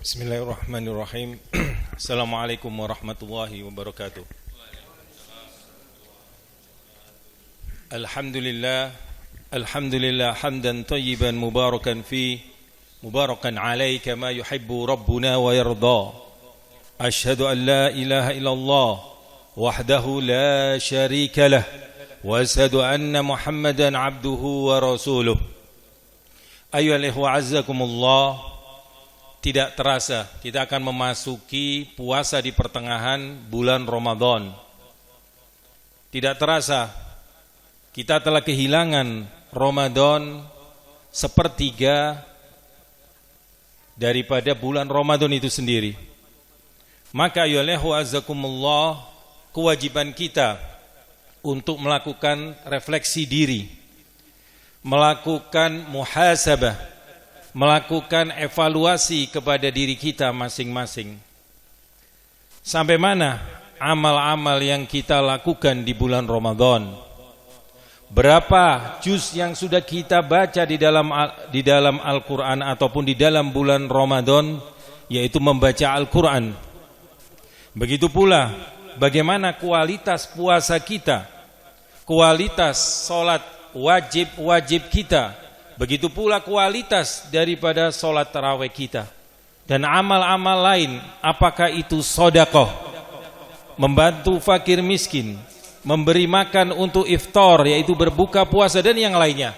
Bismillahirrahmanirrahim. Assalamualaikum warahmatullahi wabarakatuh. Alhamdulillah hamdan tayyiban mubarakan fi mubarakan alaihi kama yuhibbu rabbuna wa yarda. Ashhadu an la ilaha illallah wahdahu la syarika lah wa ashhadu anna Muhammadan abduhu wa rasuluh. Ayyuhal ikhwa azzakumullah. Tidak terasa kita akan memasuki puasa di pertengahan bulan Ramadan. Tidak terasa kita telah kehilangan Ramadan sepertiga daripada bulan Ramadan itu sendiri. Maka ayyuhallahu azzakumullah, kewajiban kita untuk melakukan refleksi diri, melakukan muhasabah, melakukan evaluasi kepada diri kita masing-masing. Sampai mana amal-amal yang kita lakukan di bulan Ramadan? Berapa juz yang sudah kita baca di dalam Al-Quran ataupun di dalam bulan Ramadan, yaitu membaca Al-Quran. Begitu pula bagaimana kualitas puasa kita, kualitas sholat wajib kita, begitu pula kualitas daripada sholat tarawih kita. Dan amal-amal lain, apakah itu sedekah, membantu fakir miskin, memberi makan untuk iftar, yaitu berbuka puasa, dan yang lainnya.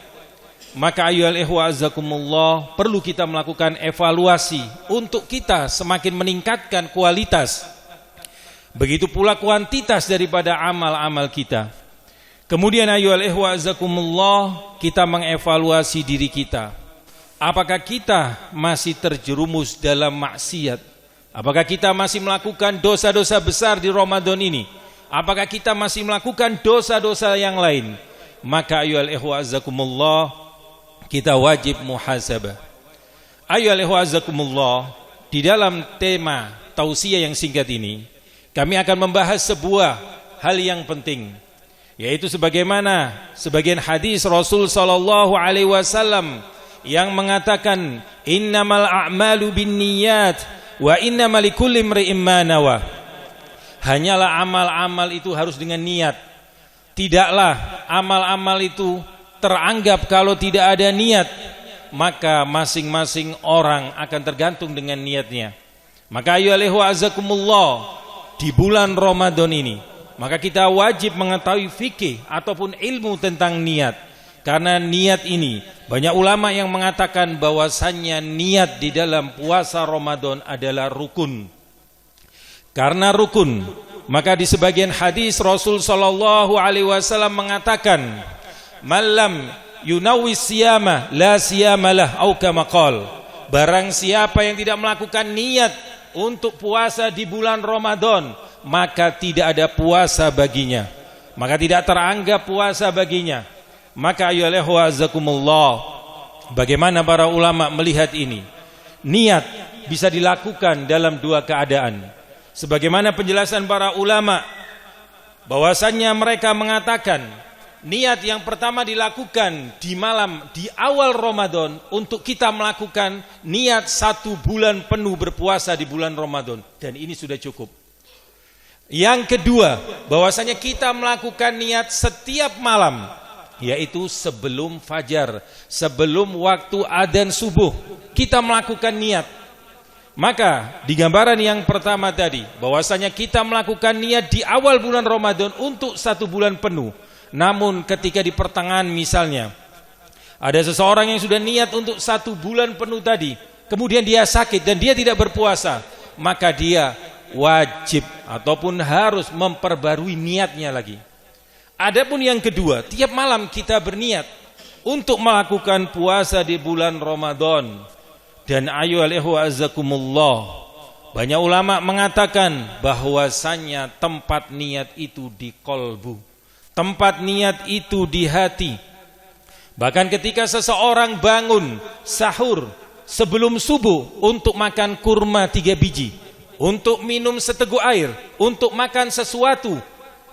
Maka ayyuhal ikhwa azzakumullah, perlu kita melakukan evaluasi untuk kita semakin meningkatkan kualitas, begitu pula kuantitas daripada amal-amal kita. Kemudian ayyuhal ikhwa azakumullah, kita mengevaluasi diri kita. Apakah kita masih terjerumus dalam maksiat? Apakah kita masih melakukan dosa-dosa besar di Ramadan ini? Apakah kita masih melakukan dosa-dosa yang lain? Maka ayyuhal ikhwa azakumullah, kita wajib muhasabah. Ayyuhal ikhwa azakumullah, di dalam tema tausiah yang singkat ini, kami akan membahas sebuah hal yang penting, yaitu sebagaimana sebagian hadis Rasul sallallahu alaihi wasallam yang mengatakan innamal a'malu binniyat wa innamal likulli imri'in ma nawa. Hanyalah amal-amal itu harus dengan niat. Tidaklah amal-amal itu teranggap kalau tidak ada niat, maka masing-masing orang akan tergantung dengan niatnya. Maka ayyuhal ikhwa azakumullah, di bulan Ramadan ini maka kita wajib mengetahui fikih ataupun ilmu tentang niat. Karena niat ini, banyak ulama yang mengatakan bahwasannya niat di dalam puasa Ramadan adalah rukun. Karena rukun, maka di sebagian hadis Rasul sallallahu alaihi wasallam mengatakan, "Malam yunawwis siyama la siyamalah," atau kama qala. Barang siapa yang tidak melakukan niat untuk puasa di bulan Ramadan, maka tidak ada puasa baginya, maka tidak teranggap puasa baginya. Maka ayyuhal ikhwa azakumullah, bagaimana para ulama melihat ini? Niat bisa dilakukan dalam dua keadaan. Sebagaimana penjelasan para ulama, bahwasannya mereka mengatakan niat yang pertama dilakukan di malam, di awal Ramadan, untuk kita melakukan niat 1 bulan penuh berpuasa di bulan Ramadan, dan ini sudah cukup. Yang kedua, bahwasanya kita melakukan niat setiap malam, yaitu sebelum fajar, sebelum waktu adzan subuh, kita melakukan niat. Maka di gambaran yang pertama tadi, bahwasanya kita melakukan niat di awal bulan Ramadan untuk 1 bulan penuh. Namun ketika di pertengahan misalnya ada seseorang yang sudah niat untuk 1 bulan penuh tadi, kemudian dia sakit dan dia tidak berpuasa, maka dia wajib ataupun harus memperbarui niatnya lagi. Adapun yang kedua, tiap malam kita berniat untuk melakukan puasa di bulan Ramadan. Dan ayyuhal ikhwa azakumullah, banyak ulama mengatakan bahwasannya tempat niat itu di qalbu, tempat niat itu di hati. Bahkan ketika seseorang bangun sahur sebelum subuh untuk makan kurma 3 biji, untuk minum seteguk air, untuk makan sesuatu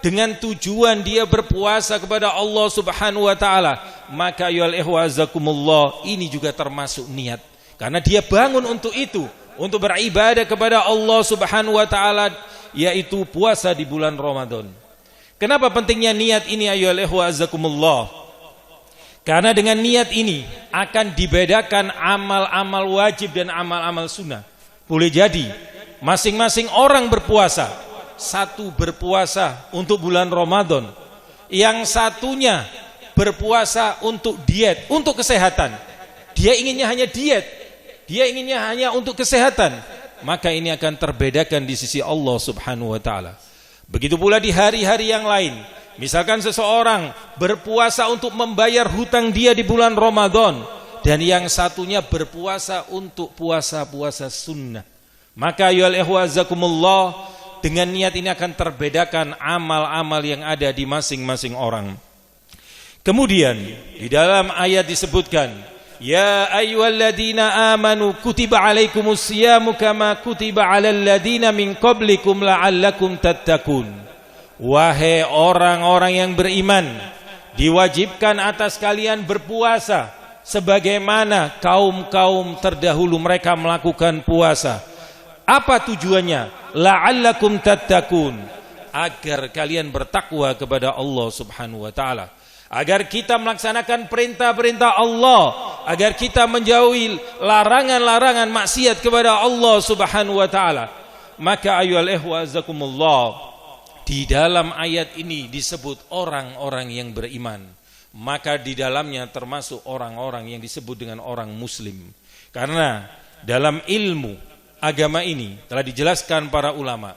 dengan tujuan dia berpuasa kepada Allah Subhanahu wa taala, maka ayyuhal ikhwa azakumullah, ini juga termasuk niat. Karena dia bangun untuk itu, untuk beribadah kepada Allah Subhanahu wa taala, yaitu puasa di bulan Ramadan. Kenapa pentingnya niat ini ayyuhal ikhwa azzakumullah? Karena dengan niat ini akan dibedakan amal-amal wajib dan amal-amal sunnah. Boleh jadi masing-masing orang berpuasa, satu berpuasa untuk bulan Ramadan, yang satunya berpuasa untuk diet, untuk kesehatan. Dia inginnya hanya diet, dia inginnya hanya untuk kesehatan, maka ini akan terbedakan di sisi Allah Subhanahu wa taala. Begitu pula di hari-hari yang lain. Misalkan seseorang berpuasa untuk membayar hutang dia di bulan Ramadan, dan yang satunya berpuasa untuk puasa-puasa sunnah, maka ayyuhal ikhwa azakumullah, dengan niat ini akan terbedakan amal-amal yang ada di masing-masing orang. Kemudian di dalam ayat disebutkan, ya ayyuhalladzina amanu kutiba alaikumus siyamu kama kutiba alal ladzina min qablikum la'allakum tattaqun. Wahai orang-orang yang beriman, diwajibkan atas kalian berpuasa sebagaimana kaum-kaum terdahulu mereka melakukan puasa. Apa tujuannya? La'allakum tattaqun, agar kalian bertakwa kepada Allah Subhanahu wa taala, agar kita melaksanakan perintah-perintah Allah, agar kita menjauhi larangan-larangan maksiat kepada Allah Subhanahu wa taala. Maka ayyuhal ikhwa azakumullah, di dalam ayat ini disebut orang-orang yang beriman, maka di dalamnya termasuk orang-orang yang disebut dengan orang muslim. Karena dalam ilmu agama ini telah dijelaskan para ulama,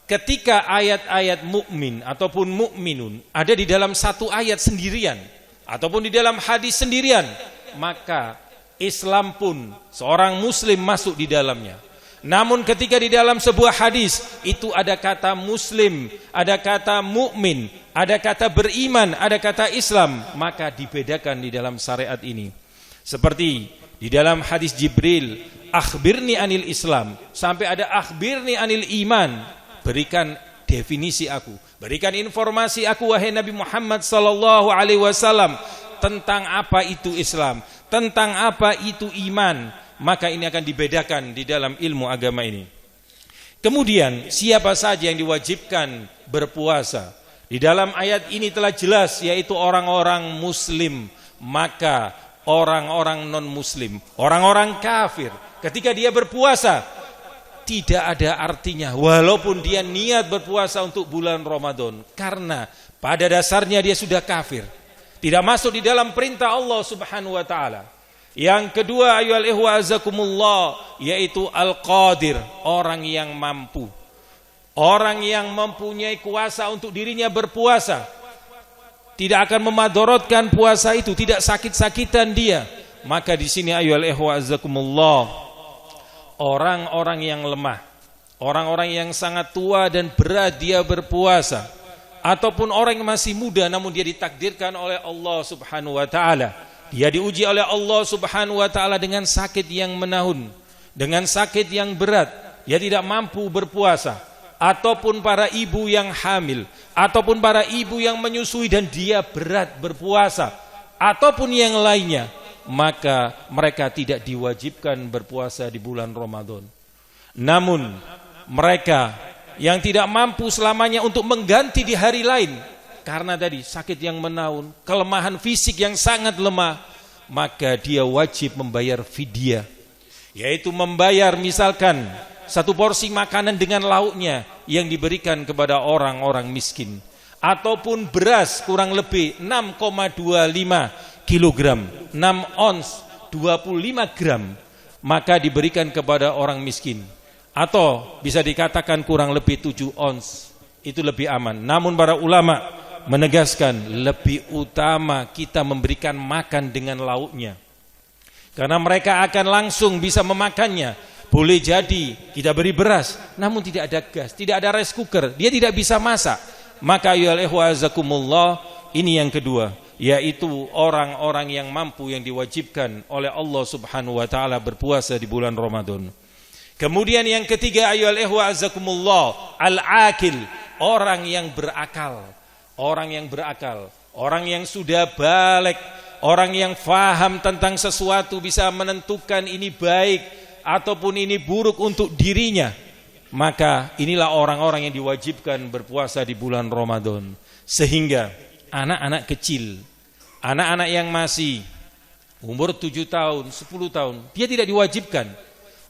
ketika ayat-ayat mukmin ataupun mukminun ada di dalam satu ayat sendirian ataupun di dalam hadis sendirian, maka Islam pun seorang muslim masuk di dalamnya. Namun ketika di dalam sebuah hadis itu ada kata muslim, ada kata mukmin, ada kata beriman, ada kata Islam, maka dibedakan di dalam syariat ini. Seperti di dalam hadis Jibril, akhbirni anil Islam, sampai ada akhbirni anil iman, berikan definisi aku, berikan informasi aku wahai Nabi Muhammad sallallahu alaihi wasallam tentang apa itu Islam, tentang apa itu iman. Maka ini akan dibedakan di dalam ilmu agama ini. Kemudian siapa saja yang diwajibkan berpuasa? Di dalam ayat ini telah jelas, yaitu orang-orang muslim. Maka orang-orang non muslim, orang-orang kafir, ketika dia berpuasa tidak ada artinya walaupun dia niat berpuasa untuk bulan Ramadan, karena pada dasarnya dia sudah kafir, tidak masuk di dalam perintah Allah Subhanahu wa taala. Yang kedua ayyuhal ikhwa azakumullah, yaitu al-qadir, orang yang mampu, orang yang mempunyai kuasa untuk dirinya berpuasa, tidak akan memadorotkan puasa itu, tidak sakit-sakitan dia. Maka di sini ayyuhal ikhwa azakumullah, orang-orang yang lemah, orang-orang yang sangat tua dan berat dia berpuasa, ataupun orang yang masih muda namun dia ditakdirkan oleh Allah Subhanahu wa taala, dia diuji oleh Allah Subhanahu wa taala dengan sakit yang menahun, dengan sakit yang berat, dia tidak mampu berpuasa, ataupun para ibu yang hamil, ataupun para ibu yang menyusui dan dia berat berpuasa, ataupun yang lainnya, maka mereka tidak diwajibkan berpuasa di bulan Ramadan. Namun mereka yang tidak mampu selamanya untuk mengganti di hari lain, karena tadi sakit yang menahun, kelemahan fisik yang sangat lemah, maka dia wajib membayar fidyah, yaitu membayar misalkan satu porsi makanan dengan lauknya yang diberikan kepada orang-orang miskin, ataupun beras kurang lebih 6,25 kilogram, 6 ons 25 gram, maka diberikan kepada orang miskin, atau bisa dikatakan kurang lebih 7 ons, itu lebih aman. Namun para ulama menegaskan lebih utama kita memberikan makan dengan lauknya, karena mereka akan langsung bisa memakannya. Boleh jadi kita beri beras namun tidak ada gas, tidak ada rice cooker, dia tidak bisa masak. Maka ayyuhal ikhwa azakumullah, ini yang kedua, yaitu orang-orang yang mampu yang diwajibkan oleh Allah Subhanahu wa taala berpuasa di bulan Ramadan. Kemudian yang ketiga ayyuhal ikhwa azakumullah, al-akil, orang yang berakal. Orang yang berakal, orang yang sudah balik, orang yang faham tentang sesuatu, bisa menentukan ini baik ataupun ini buruk untuk dirinya, maka inilah orang-orang yang diwajibkan berpuasa di bulan Ramadan. Sehingga anak-anak kecil, anak-anak yang masih umur 7 tahun, 10 tahun, dia tidak diwajibkan.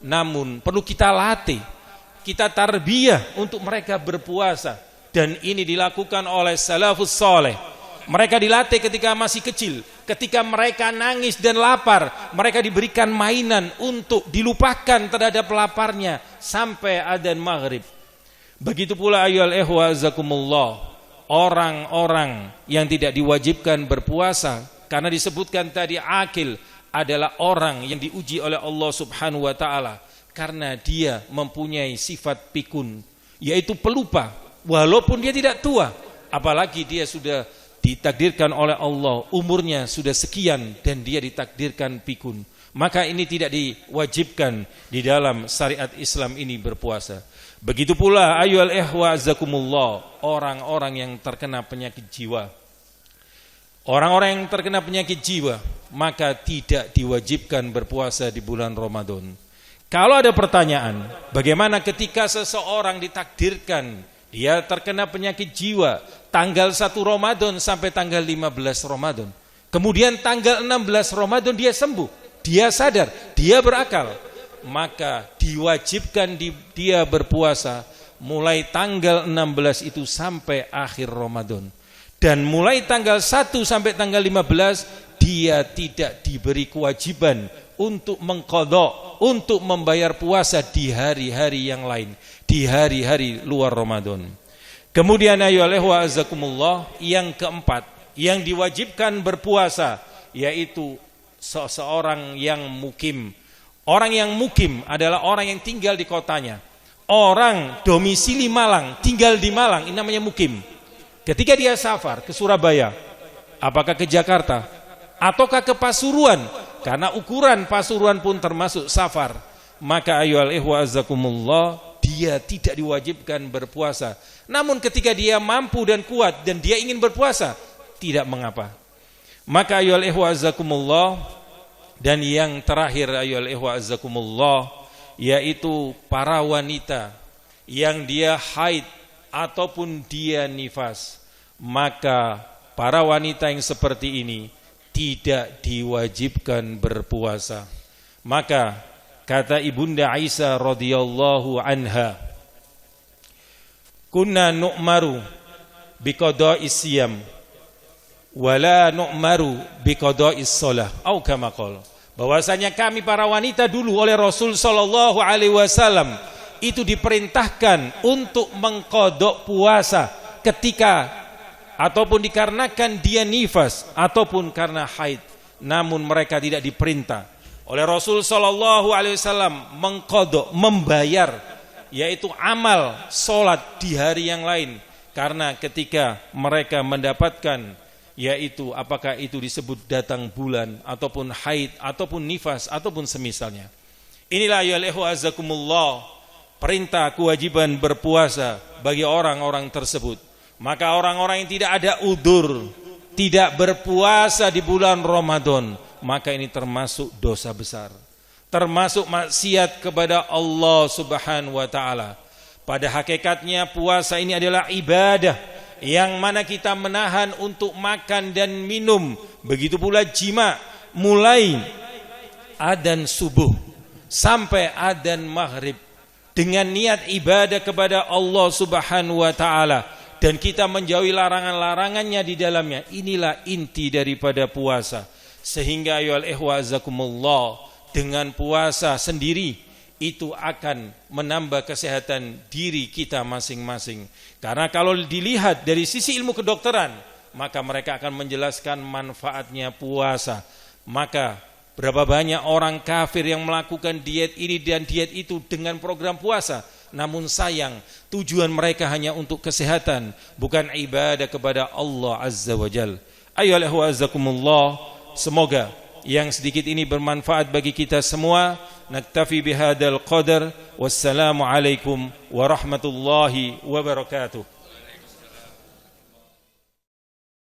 Namun perlu kita latih, kita tarbiyah untuk mereka berpuasa. Dan ini dilakukan oleh salafus saleh. Mereka dilatih ketika masih kecil. Ketika mereka nangis dan lapar, mereka diberikan mainan untuk dilupakan terhadap laparnya sampai adzan maghrib. Begitu pula ayyuhal ikhwa azakumullah, orang-orang yang tidak diwajibkan berpuasa, karena disebutkan tadi akil adalah orang yang diuji oleh Allah Subhanahu wa taala karena dia mempunyai sifat pikun, yaitu pelupa walaupun dia tidak tua, apalagi dia sudah ditakdirkan oleh Allah umurnya sudah sekian dan dia ditakdirkan pikun, maka ini tidak diwajibkan di dalam syariat Islam ini berpuasa. Begitu pula ayyuhal ikhwa azakumullah, orang-orang yang terkena penyakit jiwa. Orang-orang yang terkena penyakit jiwa maka tidak diwajibkan berpuasa di bulan Ramadan. Kalau ada pertanyaan, bagaimana ketika seseorang ditakdirkan dia terkena penyakit jiwa tanggal 1 Ramadan sampai tanggal 15 Ramadan. Kemudian tanggal 16 Ramadan dia sembuh, dia sadar, dia berakal. Maka diwajibkan dia berpuasa mulai tanggal 16 itu sampai akhir Ramadan. Dan mulai tanggal 1 sampai tanggal 15 dia tidak diberi kewajiban untuk mengqadha, untuk membayar puasa di hari-hari yang lain, di hari-hari luar Ramadan. Kemudian ayyuhal ikhwa azakumullah, yang keempat yang diwajibkan berpuasa yaitu seseorang yang mukim. Orang yang mukim adalah orang yang tinggal di kotanya. Orang domisili Malang, tinggal di Malang, ini namanya mukim. Ketika dia safar ke Surabaya, apakah ke Jakarta ataukah ke Pasuruan, karena ukuran Pasuruan pun termasuk safar, maka ayyuhal ikhwa azakumullah, dia tidak diwajibkan berpuasa. Namun ketika dia mampu dan kuat dan dia ingin berpuasa, tidak mengapa. Maka ayyuhal ikhwa azakumullah, dan yang terakhir ayyuhal ikhwa azakumullah, yaitu para wanita yang dia haid ataupun dia nifas, maka para wanita yang seperti ini tidak diwajibkan berpuasa. Maka kata Ibunda Aisyah radhiyallahu anha, kunna nu'maru biqada'is siyam wala nu'maru biqada'is shalah, atau kama qala, bahwasanya kami para wanita dulu oleh Rasul sallallahu alaihi wasallam itu diperintahkan untuk mengqadha puasa ketika ataupun dikarenakan dia nifas ataupun karena haid. Namun mereka tidak diperintah oleh Rasul sallallahu alaihi wasallam mengqadha, membayar, yaitu amal salat di hari yang lain, karena ketika mereka mendapatkan, yaitu apakah itu disebut datang bulan ataupun haid ataupun nifas ataupun semisalnya. Inilah ya ikhwa azakumullah, perintah kewajiban berpuasa bagi orang-orang tersebut. Maka orang-orang yang tidak ada udzur, tidak berpuasa di bulan Ramadan, maka ini termasuk dosa besar, termasuk maksiat kepada Allah Subhanahu wa taala. Pada hakikatnya puasa ini adalah ibadah yang mana kita menahan untuk makan dan minum, begitu pula jima, mulai adzan subuh sampai adzan maghrib dengan niat ibadah kepada Allah Subhanahu wa taala, dan kita menjauhi larangan-larangannya di dalamnya. Inilah inti daripada puasa. Sehingga ayyuhal ikhwa azakumullah, dengan puasa sendiri itu akan menambah kesehatan diri kita masing-masing. Karena kalau dilihat dari sisi ilmu kedokteran, maka mereka akan menjelaskan manfaatnya puasa. Maka berapa banyak orang kafir yang melakukan diet ini dan diet itu dengan program puasa, namun sayang tujuan mereka hanya untuk kesehatan, bukan ibadah kepada Allah Azza wa Jal. Ayyuhal ikhwa azakumullah, semoga yang sedikit ini bermanfaat bagi kita semua. Naktafi bihadzal qadar. Wassalamu alaikum warahmatullahi wabarakatuh.